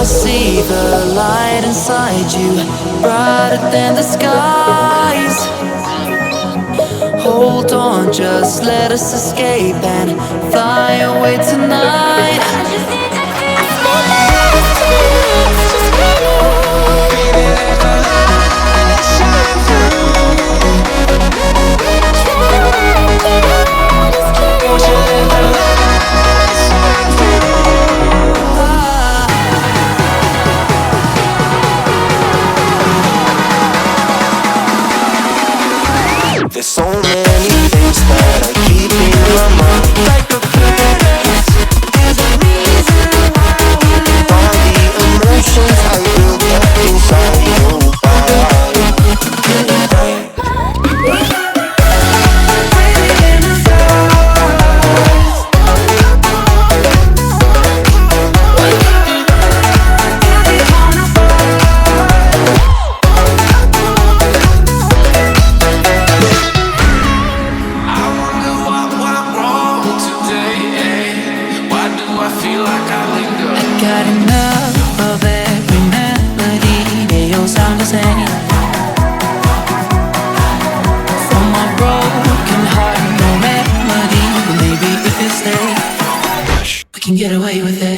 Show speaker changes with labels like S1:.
S1: I see the light inside you, brighter than the skies. Hold on, just let us escape and fly away tonight. I just need to feel just baby, let the light shine through. Won't you let the light shine through?
S2: There's so many things that I keep in my mind, like the planets. There's a reason why we live. All the emotions I built up inside your body. Breathing in the stars. Every corner
S1: got enough of every melody. They all sound the same. From my broken heart, no remedy. But maybe if you stay, we can get away with it.